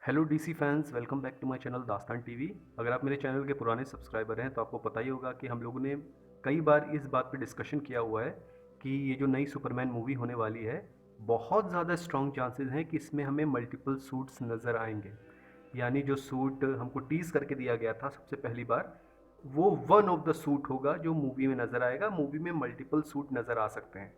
Hello DC fans, welcome back to my channel Dastaan TV. अगर आप मेरे चैनल के पुराने सब्सक्राइबर हैं तो आपको पता ही होगा कि हम लोगों ने कई बार इस बात पे डिस्कशन किया हुआ है कि ये जो नई सुपरमैन मूवी होने वाली है, बहुत ज़्यादा स्ट्रॉन्ग चांसेस हैं कि इसमें हमें मल्टीपल सूट्स नज़र आएंगे। यानी जो सूट हमको टीज़ करके दिया गया था सबसे पहली बार, वो वन ऑफ द सूट होगा जो मूवी में नज़र आएगा। मूवी में मल्टीपल सूट नज़र आ सकते हैं।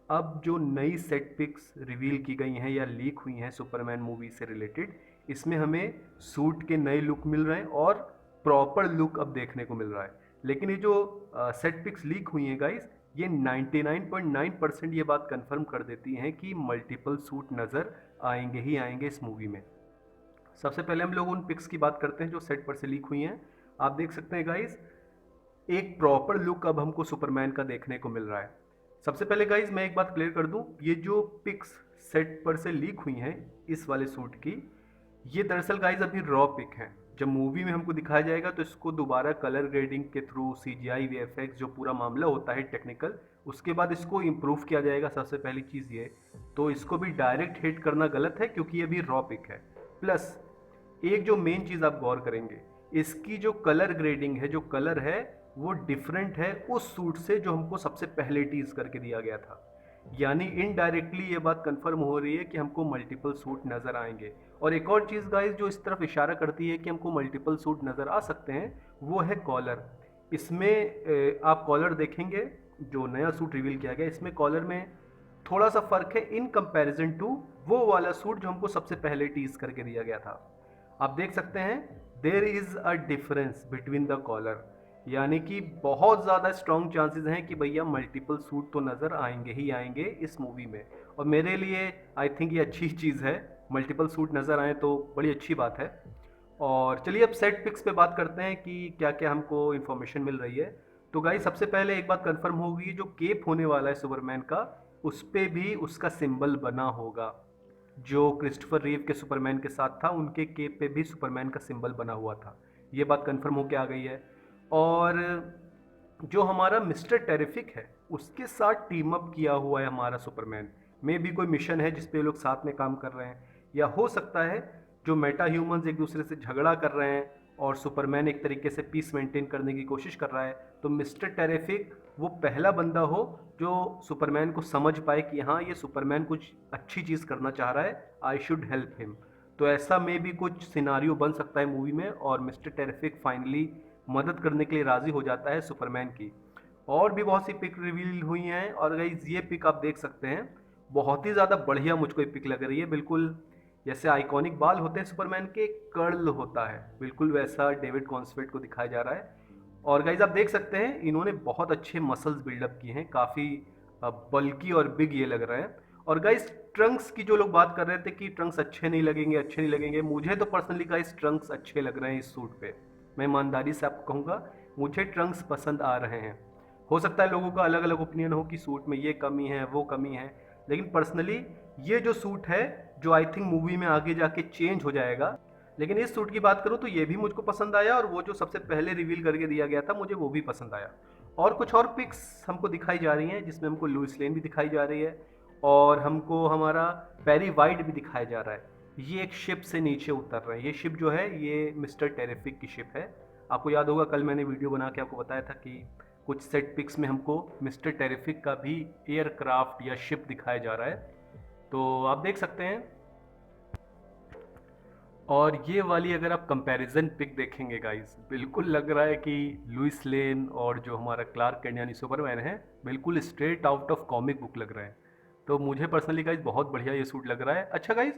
अब जो नई सेट पिक्स रिवील की गई हैं या लीक हुई हैं सुपरमैन मूवी से रिलेटेड, इसमें हमें सूट के नए लुक मिल रहे हैं और प्रॉपर लुक अब देखने को मिल रहा है। लेकिन ये जो सेट पिक्स लीक हुई हैं गाइस, ये 99.9% ये बात कंफर्म कर देती हैं कि मल्टीपल सूट नज़र आएंगे ही आएंगे इस मूवी में। सबसे पहले हम लोग उन पिक्स की बात करते हैं जो सेट पर से लीक हुई हैं। आप देख सकते हैं गाइस, एक प्रॉपर लुक अब हमको सुपरमैन का देखने को मिल रहा है। सबसे पहले गाइज मैं एक बात क्लियर कर दूं, ये जो पिक्स सेट पर से लीक हुई हैं इस वाले सूट की, ये दरअसल गाइज अभी रॉ पिक हैं। जब मूवी में हमको दिखाया जाएगा तो इसको दोबारा कलर ग्रेडिंग के थ्रू सीजीआई वीएफएक्स जो पूरा मामला होता है टेक्निकल, उसके बाद इसको इम्प्रूव किया जाएगा। सबसे पहली चीज़ ये, तो इसको भी डायरेक्ट हिट करना गलत है क्योंकि ये भी रॉ पिक है। प्लस एक जो मेन चीज़ आप गौर करेंगे, इसकी जो कलर ग्रेडिंग है, जो कलर है, वो डिफरेंट है उस सूट से जो हमको सबसे पहले टीज करके दिया गया था। यानी इनडायरेक्टली ये बात कंफर्म हो रही है कि हमको मल्टीपल सूट नज़र आएंगे। और एक और चीज़ गाइस जो इस तरफ इशारा करती है कि हमको मल्टीपल सूट नज़र आ सकते हैं, वो है कॉलर। इसमें आप कॉलर देखेंगे, जो नया सूट रिवील किया गया इसमें कॉलर में थोड़ा सा फर्क है इन कंपैरिजन टू वो वाला सूट जो हमको सबसे पहले टीज करके दिया गया था। आप देख सकते हैं there is a difference between the collar. यानी कि बहुत ज़्यादा स्ट्रॉन्ग चांसेस हैं कि भैया मल्टीपल सूट तो नज़र आएंगे ही आएंगे इस मूवी में। और मेरे लिए आई थिंक ये अच्छी चीज़ है, मल्टीपल सूट नज़र आए तो बड़ी अच्छी बात है। और चलिए अब सेट पिक्स पे बात करते हैं कि क्या क्या हमको इन्फॉर्मेशन मिल रही है। तो गाइस सबसे पहले एक बात कंफर्म होगी, जो केप होने वाला है सुपरमैन का, उस पे भी उसका सिंबल बना होगा। जो क्रिस्टोफर रीव के सुपरमैन के साथ था, उनके केप पे भी सुपरमैन का सिंबल बना हुआ था। ये बात कंफर्म होके आ गई है। और जो हमारा मिस्टर टेरिफिक है, उसके साथ टीम अप किया हुआ है हमारा सुपरमैन। में भी कोई मिशन है जिसपे लोग साथ में काम कर रहे हैं, या हो सकता है जो मेटा ह्यूमंस एक दूसरे से झगड़ा कर रहे हैं और सुपरमैन एक तरीके से पीस मेंटेन करने की कोशिश कर रहा है, तो मिस्टर टेरिफिक वो पहला बंदा हो जो सुपरमैन को समझ पाए कि हाँ, ये सुपरमैन कुछ अच्छी चीज़ करना चाह रहा है, आई शुड हेल्प हिम। तो ऐसा में भी कुछ सिनारियो बन सकता है मूवी में, और मिस्टर टेरिफिक फाइनली मदद करने के लिए राज़ी हो जाता है सुपरमैन की। और भी बहुत सी पिक रिवील हुई हैं, और गाइस ये पिक आप देख सकते हैं, बहुत ही ज़्यादा बढ़िया मुझको ये पिक लग रही है। बिल्कुल जैसे आइकॉनिक बाल होते हैं सुपरमैन के, कर्ल होता है, बिल्कुल वैसा डेविड कॉन्सवेट को दिखाया जा रहा है। और गाइज आप देख सकते हैं इन्होंने बहुत अच्छे मसल्स बिल्डअप किए हैं, काफ़ी बल्की और बिग ये लग रहे हैं। और गाइज ट्रंक्स की जो लोग बात कर रहे थे कि ट्रंक्स अच्छे नहीं लगेंगे, अच्छे नहीं लगेंगे, मुझे तो पर्सनली गाइज ट्रंक्स अच्छे लग रहे हैं इस सूट पे। मैं ईमानदारी से आपको कहूँगा, मुझे ट्रंक्स पसंद आ रहे हैं। हो सकता है लोगों का अलग अलग ओपिनियन हो कि सूट में ये कमी है वो कमी है, लेकिन पर्सनली ये जो सूट है, जो आई थिंक मूवी में आगे जाके चेंज हो जाएगा, लेकिन इस सूट की बात करूँ तो ये भी मुझको पसंद आया, और वो जो सबसे पहले रिवील करके दिया गया था मुझे वो भी पसंद आया। और कुछ और पिक्स हमको दिखाई जा रही हैं जिसमें हमको लुइस लेन भी दिखाई जा रही है, और हमको हमारा पेरी वाइट भी दिखाया जा रहा है। ये एक शिप से नीचे उतर रहे हैं। ये शिप जो है ये मिस्टर टेरिफिक की शिप है। आपको याद होगा कल मैंने वीडियो बना के आपको बताया था कि कुछ सेट पिक्स में हमको मिस्टर टेरिफिक का भी एयरक्राफ्ट या शिप दिखाया जा रहा है, तो आप देख सकते हैं। और ये वाली अगर आप कंपैरिजन पिक देखेंगे गाइस, बिल्कुल लग रहा है कि लुइस लेन और जो हमारा क्लार्क केंट यानी सुपरमैन है, बिल्कुल straight out of comic book लग रहा है। तो मुझे पर्सनली गाइस बहुत बढ़िया ये सूट लग रहा है। अच्छा गाइस,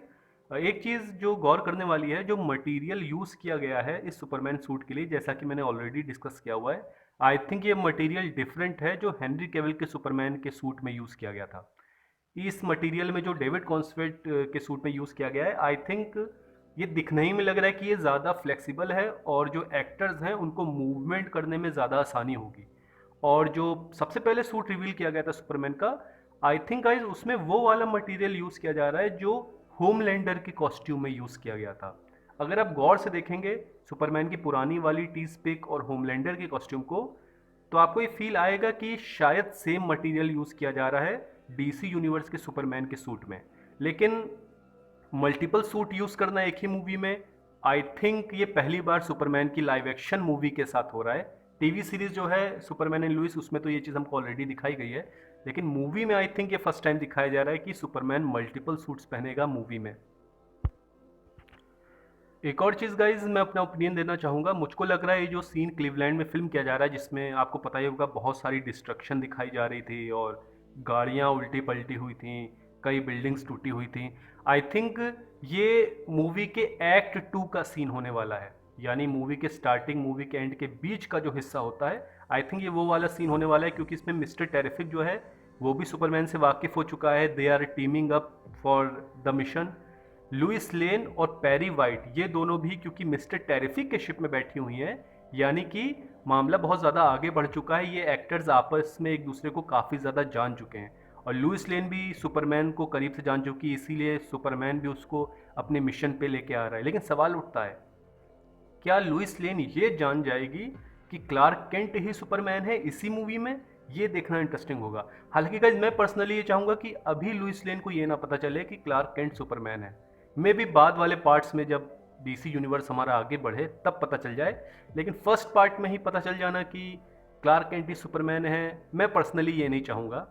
एक चीज़ जो गौर करने वाली है, जो मटेरियल यूज़ किया गया है इस सुपरमैन सूट के लिए, जैसा कि मैंने ऑलरेडी डिस्कस किया हुआ है, आई थिंक ये मटेरियल डिफरेंट है जो हेनरी केविल के सुपरमैन के सूट में यूज़ किया गया था। इस मटेरियल में जो डेविड कॉन्सवेट के सूट में यूज़ किया गया है, आई थिंक ये दिखने ही में लग रहा है कि ये ज़्यादा फ्लेक्सिबल है, और जो एक्टर्स हैं उनको मूवमेंट करने में ज़्यादा आसानी होगी। और जो सबसे पहले सूट रिवील किया गया था सुपरमैन का, आई थिंक गाइस उसमें वो वाला मटेरियल यूज़ किया जा रहा है जो होमलैंडर के कॉस्ट्यूम में यूज़ किया गया था। अगर आप गौर से देखेंगे सुपरमैन की पुरानी वाली टी स्पिक और होमलैंडर के कॉस्ट्यूम को, तो आपको ये फील आएगा कि शायद सेम मटेरियल यूज़ किया जा रहा है डीसी यूनिवर्स के सुपरमैन के सूट में। लेकिन मल्टीपल सूट यूज करना एक ही मूवी में, आई थिंक ये पहली बार सुपरमैन की लाइव एक्शन मूवी के साथ हो रहा है। टीवी सीरीज जो है सुपरमैन एंड लुइस, उसमें तो ये चीज़ हमको ऑलरेडी दिखाई गई है, लेकिन मूवी में आई थिंक ये फर्स्ट टाइम दिखाया जा रहा है कि सुपरमैन मल्टीपल सूट्स पहनेगा मूवी में। एक और चीज़ गाइज मैं अपना ओपिनियन देना चाहूँगा, मुझको लग रहा है ये जो सीन क्लीवलैंड में फिल्म किया जा रहा है, जिसमें आपको पता ही होगा बहुत सारी डिस्ट्रक्शन दिखाई जा रही थी और गाड़ियाँ उल्टी पल्टी हुई थी, कई बिल्डिंग्स टूटी हुई थी। आई थिंक ये मूवी के एक्ट 2 का सीन होने वाला है, यानी मूवी के स्टार्टिंग मूवी के एंड के बीच का जो हिस्सा होता है, आई थिंक ये वो वाला सीन होने वाला है, क्योंकि इसमें मिस्टर टेरिफिक जो है वो भी सुपरमैन से वाकिफ़ हो चुका है। They are teaming up for the mission. Lois Lane और पैरी वाइट ये दोनों भी क्योंकि मिस्टर टेरिफिक के शिप में बैठी हुई हैं, यानी कि मामला बहुत ज़्यादा आगे बढ़ चुका है। ये एक्टर्स आपस में एक दूसरे को काफ़ी ज़्यादा जान चुके हैं और लुइस लेन भी सुपरमैन को करीब से जान चुकी है, इसीलिए सुपरमैन भी उसको अपने मिशन पे लेके आ रहा है। लेकिन सवाल उठता है, क्या लुइस लेन ये जान जाएगी कि क्लार्क केंट ही सुपरमैन है इसी मूवी में? ये देखना इंटरेस्टिंग होगा। हालांकि गाइस मैं पर्सनली ये चाहूँगा कि अभी लुइस लेन को ये ना पता चले कि क्लार्क केंट सुपरमैन है। मे भी बाद वाले पार्ट्स में जब डीसी यूनिवर्स हमारा आगे बढ़े तब पता चल जाए, लेकिन फर्स्ट पार्ट में ही पता चल जाना कि क्लार्क केंट ही सुपरमैन है, मैं पर्सनली ये नहीं चाहूँगा।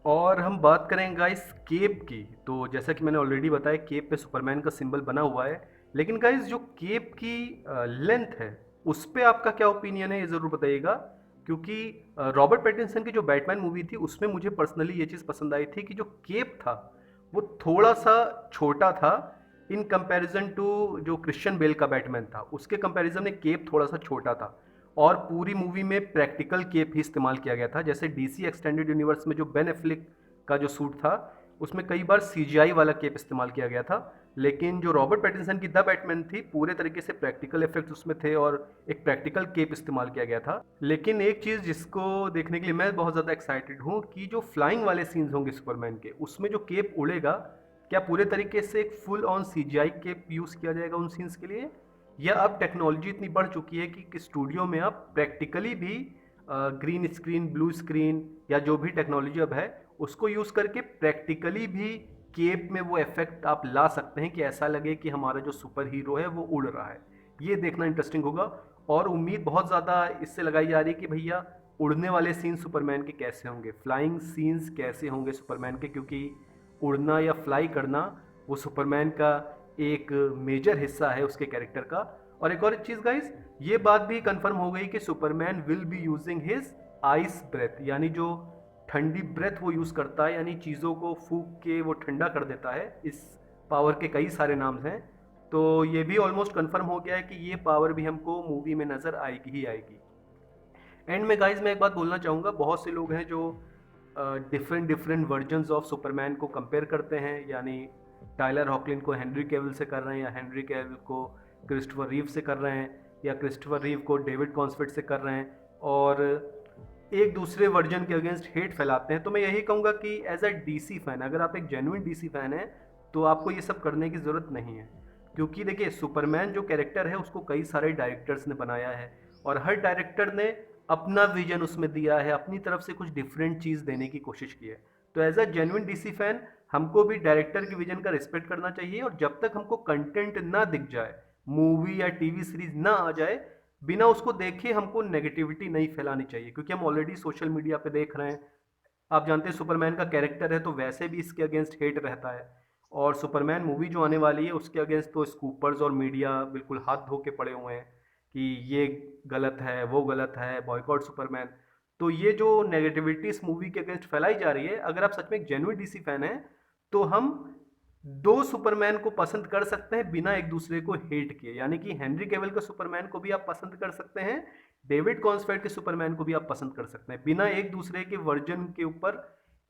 और हम बात करें गाइस केप की, तो जैसा कि मैंने ऑलरेडी बताया केप पे सुपरमैन का सिंबल बना हुआ है, लेकिन गाइस जो केप की लेंथ है उस पे आपका क्या ओपिनियन है ये ज़रूर बताइएगा। क्योंकि रॉबर्ट पैटिंसन की जो बैटमैन मूवी थी उसमें मुझे पर्सनली ये चीज़ पसंद आई थी कि जो केप था वो थोड़ा सा छोटा था इन कंपैरिजन टू जो क्रिश्चियन बेल का बैटमैन था, उसके कंपैरिजन में केप थोड़ा सा छोटा था और पूरी मूवी में प्रैक्टिकल केप ही इस्तेमाल किया गया था। जैसे डीसी एक्सटेंडेड यूनिवर्स में जो बेन एफ्लेक का जो सूट था उसमें कई बार सीजीआई वाला केप इस्तेमाल किया गया था, लेकिन जो रॉबर्ट पैटिंसन की द बैटमैन थी पूरे तरीके से प्रैक्टिकल इफेक्ट्स उसमें थे और एक प्रैक्टिकल केप इस्तेमाल किया गया था। लेकिन एक चीज़ जिसको देखने के लिए मैं बहुत ज़्यादा एक्साइटेड हूँ कि जो फ्लाइंग वाले सीन्स होंगे सुपरमैन के, उसमें जो केप उड़ेगा क्या पूरे तरीके से एक full on CGI cape use किया जाएगा उन सीन्स के लिए, या अब टेक्नोलॉजी इतनी बढ़ चुकी है कि स्टूडियो में आप प्रैक्टिकली भी ग्रीन स्क्रीन, ब्लू स्क्रीन या जो भी टेक्नोलॉजी अब है उसको यूज़ करके प्रैक्टिकली भी केप में वो इफेक्ट आप ला सकते हैं कि ऐसा लगे कि हमारा जो सुपर हीरो है वो उड़ रहा है। ये देखना इंटरेस्टिंग होगा और उम्मीद बहुत ज़्यादा इससे लगाई जा रही है कि भैया उड़ने वाले सीन सुपरमैन के कैसे होंगे, फ्लाइंग सीन्स कैसे होंगे सुपरमैन के, क्योंकि उड़ना या फ्लाई करना वो सुपरमैन का एक मेजर हिस्सा है उसके कैरेक्टर का। और एक और चीज़ गाइस, ये बात भी कंफर्म हो गई कि Superman will be using his ice breath, यानी जो ठंडी ब्रेथ वो यूज़ करता है, यानी चीज़ों को फूंक के वो ठंडा कर देता है। इस पावर के कई सारे नाम हैं, तो ये भी ऑलमोस्ट कंफर्म हो गया है कि ये पावर भी हमको मूवी में नज़र आएगी ही आएगी। एंड में गाइज मैं एक बात बोलना चाहूँगा, बहुत से लोग हैं जो different different versions of Superman को कंपेयर करते हैं, यानी टाइलर हॉकलिन को हेनरी कैविल से कर रहे हैं या हेनरी कैविल को क्रिस्टोफर रीव से कर रहे हैं या क्रिस्टोफर रीव को डेविड कॉन्सफिट से कर रहे हैं और एक दूसरे वर्जन के अगेंस्ट हेट फैलाते हैं। तो मैं यही कहूँगा कि एज अ डीसी फैन, अगर आप एक जेन्युइन डीसी फैन हैं तो आपको ये सब करने की ज़रूरत नहीं है, क्योंकि देखिए सुपरमैन जो कैरेक्टर है उसको कई सारे डायरेक्टर्स ने बनाया है और हर डायरेक्टर ने अपना विजन उसमें दिया है, अपनी तरफ से कुछ डिफरेंट चीज़ देने की कोशिश की है। तो as a genuine DC fan हमको भी डायरेक्टर के विजन का रिस्पेक्ट करना चाहिए और जब तक हमको कंटेंट ना दिख जाए, मूवी या टीवी सीरीज ना आ जाए, बिना उसको देखे हमको नेगेटिविटी नहीं फैलानी चाहिए, क्योंकि हम ऑलरेडी सोशल मीडिया पे देख रहे हैं। आप जानते हैं सुपरमैन का कैरेक्टर है तो वैसे भी इसके अगेंस्ट हेट रहता है और सुपरमैन मूवी जो आने वाली है उसके अगेंस्ट तो स्कूपर्स और मीडिया बिल्कुल हाथ धो के पड़े हुए हैं कि ये गलत है, वो गलत है, बॉयकॉट सुपरमैन। तो ये जो नेगेटिविटी इस मूवी के अगेंस्ट फैलाई जा रही है, अगर आप सच में एक जेन्युइन डीसी फैन हैं तो हम दो सुपरमैन को पसंद कर सकते हैं बिना एक दूसरे को हेट किए, यानी कि हेनरी कैविल के सुपरमैन को भी आप पसंद कर सकते हैं, डेविड कॉन्सफेल्ड के सुपरमैन को भी आप पसंद कर सकते हैं, बिना एक दूसरे के वर्जन के ऊपर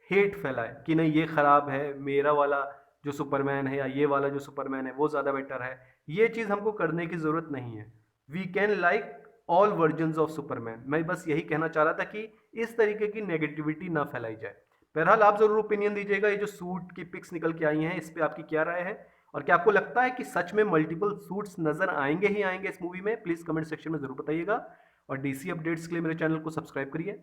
हेट फैलाए कि नहीं ये खराब है, मेरा वाला जो सुपरमैन है या ये वाला जो सुपरमैन है वो ज़्यादा बेटर है। ये चीज़ हमको करने की ज़रूरत नहीं है। We can like all versions of Superman. मैं बस यही कहना चाह रहा था कि इस तरीके की नेगेटिविटी ना फैलाई जाए। बहरहाल आप जरूर ओपिनियन दीजिएगा, ये जो सूट की पिक्स निकल के आई हैं इस पे आपकी क्या राय है और क्या आपको लगता है कि सच में मल्टीपल सूट्स नजर आएंगे ही आएंगे इस मूवी में? प्लीज कमेंट सेक्शन में जरूर बताइएगा और डीसी अपडेट्स के लिए मेरे चैनल को सब्सक्राइब करिए।